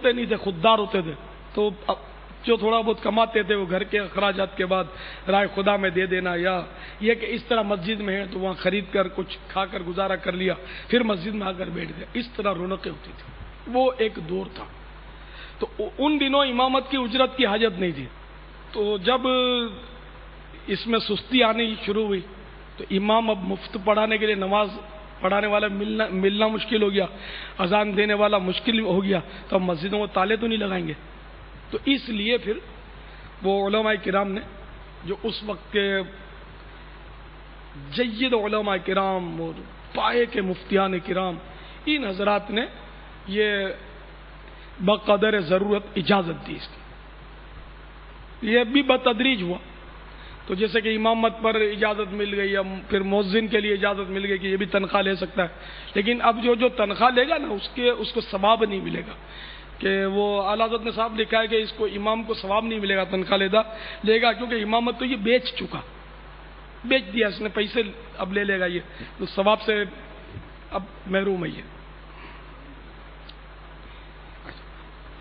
ہوتے نہیں تھے، خوددار ہوتے تھے، تو جو تھوڑا بہت کماتے تھے وہ گھر کے اخراجات کے بعد رائے خدا میں دے دینا، یا یہ کہ اس طرح مسجد میں ہے تو وہاں خرید کر کچھ کھا کر گزارا کر لیا، پھر مسجد میں آ کر بیٹھ گیا، اس طرح رونقیں ہوتی تھی، وہ ایک دور تھا۔ تو ان دنوں امامت کی اجرت کی حاجت نہیں تھی۔ تو جب اس میں سستی آنی شروع ہوئی تو امام اب مفت پڑھانے کے لیے، نماز پڑھانے والا ملنا مشکل ہو گیا، اذان دینے والا مشکل ہو گیا، تو اب مسجدوں کو تالے تو نہیں لگائیں گے۔ تو اس لیے پھر وہ علماء کرام نے، جو اس وقت کے جید علماء کرام اور پائے کے مفتیان کرام، ان حضرات نے یہ بقدر ضرورت اجازت دی اس کی۔ یہ بھی بتدریج ہوا، تو جیسے کہ امامت پر اجازت مل گئی، اب پھر مؤذن کے لیے اجازت مل گئی کہ یہ بھی تنخواہ لے سکتا ہے، لیکن اب جو تنخواہ لے گا نا اس کو ثواب نہیں ملے گا، کہ وہ اعلیٰ حضرت نے صاحب لکھا ہے کہ اس کو امام کو ثواب نہیں ملے گا، تنخواہ لے گا، کیونکہ امامت تو یہ بیچ دیا اس نے، پیسے اب لے گا، یہ تو ثواب سے اب محروم ہے یہ۔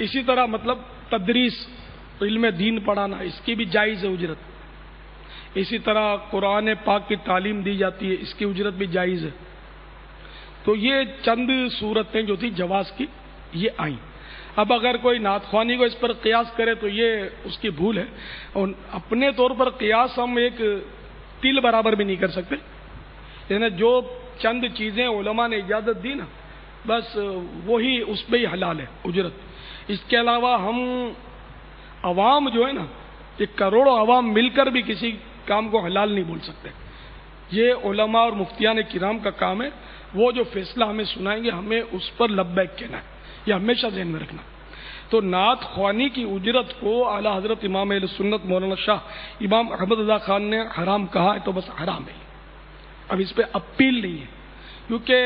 اسی طرح مطلب تدریس، علم دین پڑھانا، اس کی بھی جائز ہے اجرت۔ اسی طرح قرآن پاک کی تعلیم دی جاتی ہے، اس کی اجرت بھی جائز ہے۔ تو یہ چند صورتیں جو تھی جواز کی، یہ آئیں۔ اب اگر کوئی نعت خوانی کو اس پر قیاس کرے تو یہ اس کی بھول ہے، اور اپنے طور پر قیاس ہم ایک تل برابر بھی نہیں کر سکتے، یعنی جو چند چیزیں علماء نے اجازت دی نا، بس وہی اس پہ ہی حلال ہے اجرت۔ اس کے علاوہ ہم عوام جو ہے نا، یہ کروڑوں عوام مل کر بھی کسی کام کو حلال نہیں بول سکتے۔ یہ علماء اور مفتیان کرام کا کام ہے، وہ جو فیصلہ ہمیں سنائیں گے ہمیں اس پر لبیک کہنا ہے، یہ ہمیشہ ذہن میں رکھنا۔ تو نعت خوانی کی اجرت کو اعلیٰ حضرت امام اہل سنت مولانا شاہ امام احمد رضا خان نے حرام کہا ہے، تو بس حرام ہے، اب اس پہ اپیل نہیں ہے، کیونکہ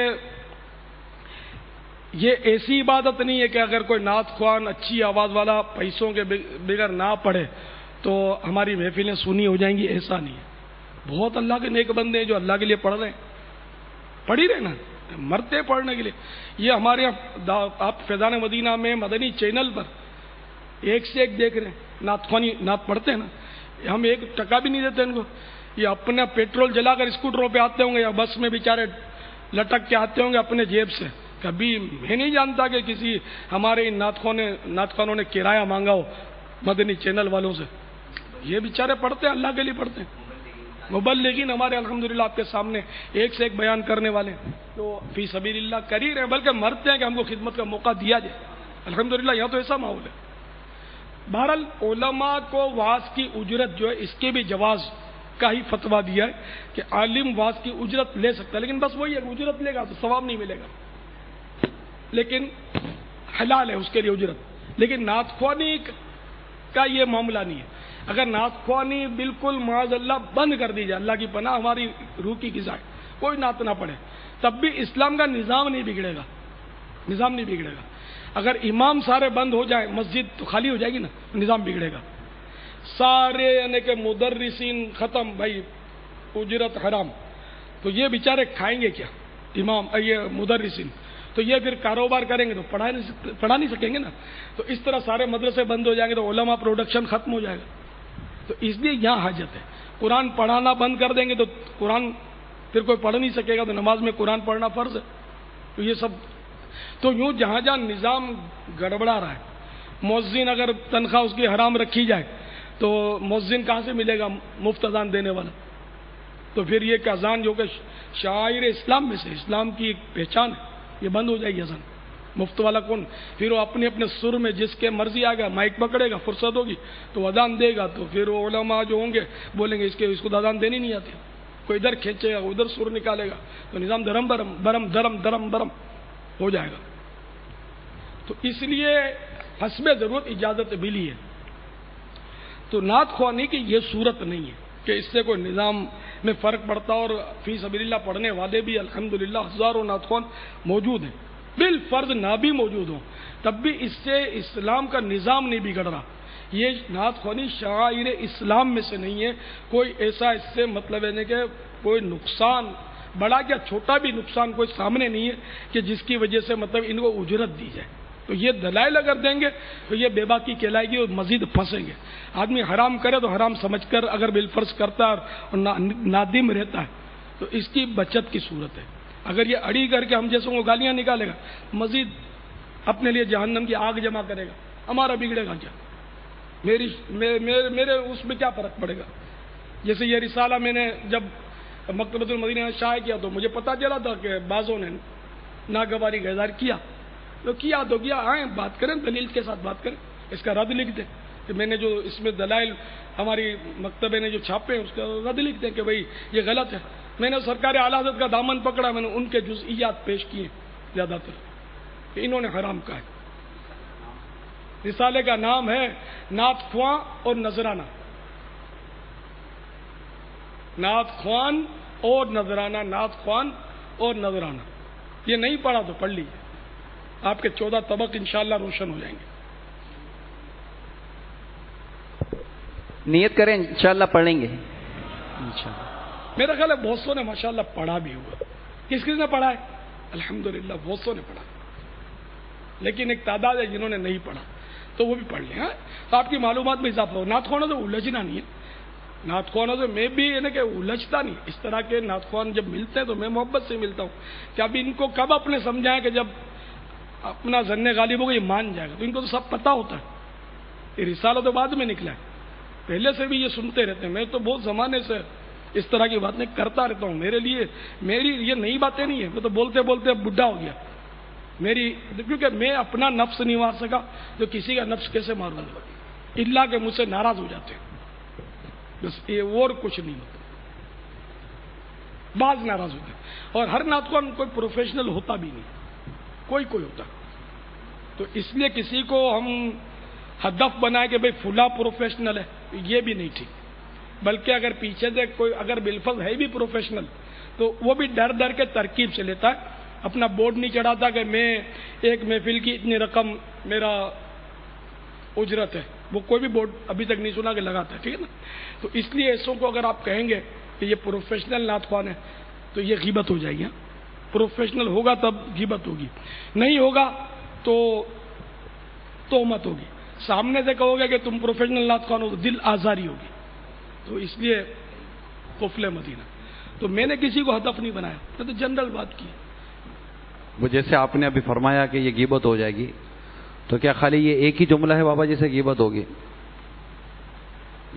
یہ ایسی عبادت نہیں ہے کہ اگر کوئی نعت خوان اچھی آواز والا پیسوں کے بغیر نہ پڑھے تو ہماری محفلیں سنی ہو جائیں گی، ایسا نہیں ہے۔ بہت اللہ کے نیک بندے ہیں جو اللہ کے لیے پڑھ رہے ہیں، پڑھ ہی رہے نا، مرتے پڑھنے کے لیے۔ یہ ہمارے یہاں آپ فیضان مدینہ میں مدنی چینل پر ایک سے ایک دیکھ رہے ہیں، نعت خوانی نعت پڑھتے ہیں نا، ہم ایک ٹکا بھی نہیں دیتے ان کو۔ یہ اپنا پیٹرول جلا کر اسکوٹروں پہ آتے ہوں گے یا بس میں بیچارے لٹک کے آتے ہوں گے اپنے جیب سے، کبھی میں نہیں جانتا کہ کسی ہمارے نعت خوانوں نے کرایہ مانگا ہو مدنی چینل والوں سے۔ یہ بیچارے پڑھتے ہیں، اللہ کے لیے پڑھتے ہیں۔ مبلغین ہمارے الحمدللہ آپ کے سامنے ایک سے ایک بیان کرنے والے ہیں، تو فی سبیل اللہ کر ہی رہے ہیں، بلکہ مرتے ہیں کہ ہم کو خدمت کا موقع دیا جائے۔ الحمدللہ یہاں تو ایسا ماحول ہے۔ بہرحال علماء کو وعظ کی اجرت جو ہے اس کے بھی جواز کا ہی فتویٰ دیا ہے کہ عالم وعظ کی اجرت لے سکتا ہے، لیکن بس وہی ہے، اجرت لے گا تو ثواب نہیں ملے گا، لیکن حلال ہے اس کے لیے اجرت۔ لیکن نعت خوانی کا یہ معاملہ نہیں ہے۔ اگر نعت خوانی بالکل معاذ اللہ بند کر دی جائے، اللہ کی پناہ ہماری روح کی غذا ہے، کوئی نعت نہ پڑھے، تب بھی اسلام کا نظام نہیں بگڑے گا، نظام نہیں بگڑے گا۔ اگر امام سارے بند ہو جائیں مسجد تو خالی ہو جائے گی نا، نظام بگڑے گا۔ سارے یعنی کہ مدرسین ختم، بھائی اجرت حرام، تو یہ بیچارے کھائیں گے کیا امام یہ مدرسین؟ تو یہ پھر کاروبار کریں گے تو پڑھا نہیں سکیں گے نا۔ تو اس طرح سارے مدرسے بند ہو جائیں گے تو علماء پروڈکشن ختم ہو جائے گا۔ تو اس لیے یہاں حاجت ہے، قرآن پڑھانا بند کر دیں گے تو قرآن پھر کوئی پڑھ نہیں سکے گا، تو نماز میں قرآن پڑھنا فرض ہے۔ تو یہ سب تو یوں جہاں جہاں نظام گڑبڑا رہا ہے، مؤذن اگر تنخواہ اس کی حرام رکھی جائے تو مؤذن کہاں سے ملے گا مفت اذان دینے والا؟ تو پھر یہ کہ اذان جو کہ شاعر اسلام میں سے، اسلام کی ایک پہچان ہے، یہ بند ہو جائے گی اذان۔ مفت والا کون؟ پھر وہ اپنے اپنے سر میں جس کے مرضی آئے گا مائک پکڑے گا، فرصت ہوگی تو اذان دے گا، تو پھر وہ علماء جو ہوں گے بولیں گے اس کو اذان دینی نہیں آتی، کوئی ادھر کھینچے گا ادھر سر نکالے گا، تو نظام درم برم برم درم درم برم ہو جائے گا۔ تو اس لیے حسب ضرورت اجازت ملی ہے۔ تو نعت خوانی کی یہ صورت نہیں ہے کہ اس سے کوئی نظام میں فرق پڑتا، اور فی سبیل اللہ پڑھنے والے بھی الحمدللہ ہزاروں نعت خوان موجود ہیں، بالفرض نہ بھی موجود ہوں تب بھی اس سے اسلام کا نظام نہیں بگڑ رہا۔ یہ نعت خوانی شعائر اسلام میں سے نہیں ہے، کوئی ایسا اس سے مطلب ہے کہ کوئی نقصان بڑا یا چھوٹا بھی نقصان کوئی سامنے نہیں ہے کہ جس کی وجہ سے مطلب ان کو اجرت دی جائے۔ تو یہ دلائل اگر دیں گے تو یہ بے باکی کہلائے گی اور مزید پھنسیں گے. آدمی حرام کرے تو حرام سمجھ کر اگر بالفرض کرتا ہے اور نادم رہتا ہے تو اس کی بچت کی صورت ہے. اگر یہ اڑی کر کے ہم جیسوں کو گالیاں نکالے گا مزید اپنے لیے جہنم کی آگ جمع کرے گا. ہمارا بگڑے گا کیا؟ میرے اس میں کیا فرق پڑے گا؟ جیسے یہ رسالہ میں نے جب مکتبۃ المدینہ میں شائع کیا تو مجھے پتا چلا تھا کہ بعضوں نے ناگواری کا اظہار کیا تو کیا آئیں بات کریں، دلیل کے ساتھ بات کریں، اس کا رد لکھ دیں کہ میں نے جو اس میں دلائل ہماری مکتبے نے جو چھاپے ہیں اس کا رد لکھ دیں کہ بھئی یہ غلط ہے. میں نے سرکار اعلیٰ حضرت کا دامن پکڑا، میں نے ان کے جزئیات پیش کیے زیادہ تر کہ انہوں نے حرام کہا ہے. رسالے کا نام ہے نعت خواں اور نذرانہ. نعت خوان اور نذرانہ، نعت خوان اور نذرانہ. یہ نہیں پڑھا تو پڑھ لیجیے، آپ کے 14 طبق انشاءاللہ روشن ہو جائیں گے. نیت کریں انشاءاللہ پڑھیں گے انشاءاللہ. میرا خیال ہے بہت سو نے ماشاءاللہ پڑھا بھی ہوا. کس نے پڑھا ہے؟ الحمدللہ بہت سو نے پڑھا، لیکن ایک تعداد ہے جنہوں نے نہیں پڑھا تو وہ بھی پڑھ لیں. تو آپ کی معلومات میں اضافہ ہو. نعت خوانوں سے الجھنا نہیں ہے. نعت خوانوں سے میں بھی کہ الجھتا نہیں. اس طرح کے نعت خوان جب ملتے ہیں تو میں محبت سے ملتا ہوں کہ اب ان کو کب اپنے سمجھائیں کہ جب اپنا ظن غالب ہوگا یہ مان جائے گا. تو ان کو تو سب پتہ ہوتا ہے. یہ رسالہ تو بعد میں نکلا ہے، پہلے سے بھی یہ سنتے رہتے ہیں. میں تو بہت زمانے سے اس طرح کی باتیں کرتا رہتا ہوں. میری یہ نئی باتیں نہیں ہیں. میں تو بولتے بولتے اب بڈھا ہو گیا. کیونکہ میں اپنا نفس نہیں مار سکا تو کسی کا نفس کیسے ماروں گا؟ اللہ کے مجھ سے ناراض ہو جاتے ہیں بس، یہ اور کچھ نہیں ہوتا. بعض ناراض ہوتے ہیں. اور ہر نعت خوان کوئی پروفیشنل ہوتا بھی نہیں، کوئی ہوتا. تو اس لیے کسی کو ہم ہدف بنائے کہ بھئی فلاں پروفیشنل ہے، یہ بھی نہیں ٹھیک. بلکہ اگر پیچھے سے کوئی اگر بالفرض ہے بھی پروفیشنل تو وہ بھی ڈر کے ترکیب سے لیتا ہے. اپنا بورڈ نہیں چڑھاتا کہ میں ایک محفل کی اتنی رقم میرا اجرت ہے. وہ کوئی بھی بورڈ ابھی تک نہیں سنا کہ لگاتا ہے. ٹھیک ہے نا؟ تو اس لیے ایسوں کو اگر آپ کہیں گے کہ یہ پروفیشنل نعت خوان ہے تو یہ غیبت ہو جائے گی. پروفیشنل ہوگا تب غیبت ہوگی، نہیں ہوگا تو تہمت ہوگی. سامنے سے کہو گے کہ تم پروفیشنل نعت خوان ہو تو دل آزاری ہوگی. تو اس لیے قفل مدینہ. تو میں نے کسی کو ہدف نہیں بنایا، میں تو جنرل بات کی. وہ جیسے آپ نے ابھی فرمایا کہ یہ غیبت ہو جائے گی، تو کیا خالی یہ ایک ہی جملہ ہے بابا جیسے غیبت ہوگی،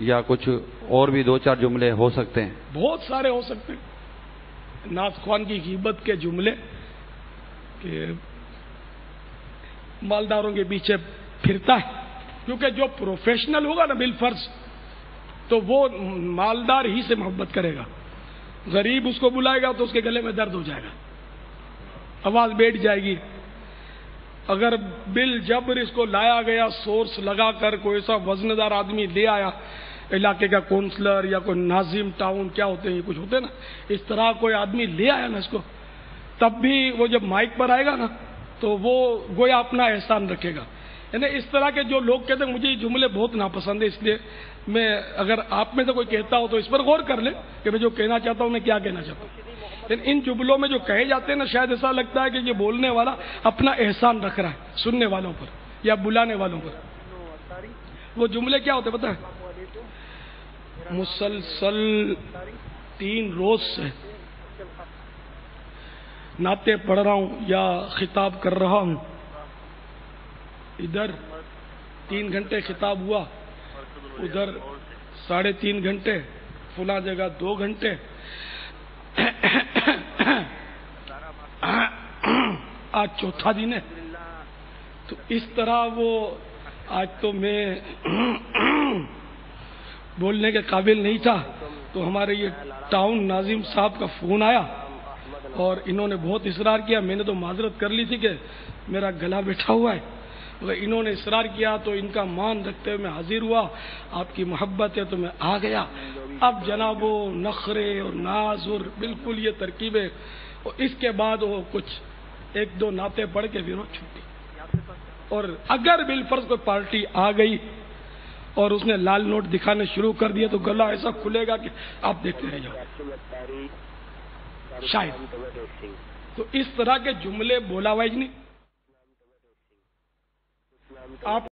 یا کچھ اور بھی 2-4 جملے ہو سکتے ہیں؟ بہت سارے ہو سکتے ہیں نعت خوان کی غیبت کے جملے کہ مالداروں کے پیچھے پھرتا ہے. کیونکہ جو پروفیشنل ہوگا نا بالفرض تو وہ مالدار ہی سے محبت کرے گا. غریب اس کو بلائے گا تو اس کے گلے میں درد ہو جائے گا، آواز بیٹھ جائے گی. اگر بل جبر اس کو لایا گیا سورس لگا کر، کوئی ایسا وزندار آدمی لے آیا، علاقے کا کونسلر یا کوئی ناظم ٹاؤن کیا ہوتے ہیں یہ کچھ ہوتے ہیں نا، اس طرح کوئی آدمی لے آیا نا اس کو، تب بھی وہ جب مائک پر آئے گا نا تو وہ گویا اپنا احسان رکھے گا. یعنی اس طرح کے جو لوگ کہتے ہیں مجھے یہ جملے بہت ناپسند ہے، اس لیے میں اگر آپ میں سے کوئی کہتا ہو تو اس پر غور کر لیں کہ میں جو کہنا چاہتا ہوں میں کیا کہنا چاہتا ہوں. ان جملوں میں جو کہے جاتے ہیں نا شاید ایسا لگتا ہے کہ یہ بولنے والا اپنا احسان رکھ رہا ہے سننے والوں پر یا بلانے والوں پر. وہ جملے کیا ہوتے پتہ ہے؟ مسلسل 3 روز سے نعتیں پڑھ رہا ہوں یا خطاب کر رہا ہوں، ادھر 3 گھنٹے خطاب ہوا، ادھر 3.5 گھنٹے، فلاں جگہ 2 گھنٹے، آج 4تھا دن ہے. تو اس طرح وہ آج تو میں بولنے کے قابل نہیں تھا، تو ہمارے یہ ٹاؤن ناظم صاحب کا فون آیا اور انہوں نے بہت اصرار کیا. میں نے تو معذرت کر لی تھی کہ میرا گلا بیٹھا ہوا ہے، مگر انہوں نے اصرار کیا تو ان کا مان رکھتے ہوئے میں حاضر ہوا. آپ کی محبت ہے تو میں آ گیا. اب جناب وہ نخرے اور ناز اور بالکل یہ ترکیبیں، اور اس کے بعد وہ کچھ 1-2 نعتیں پڑھ کے پھر وہ چھٹی. اور اگر بالفرض کوئی پارٹی آ گئی اور اس نے لال نوٹ دکھانے شروع کر دیا تو گلا ایسا کھلے گا کہ آپ دیکھتے رہ جاؤ شاید. تو اس طرح کے جملے بولا وائز نہیں. آپ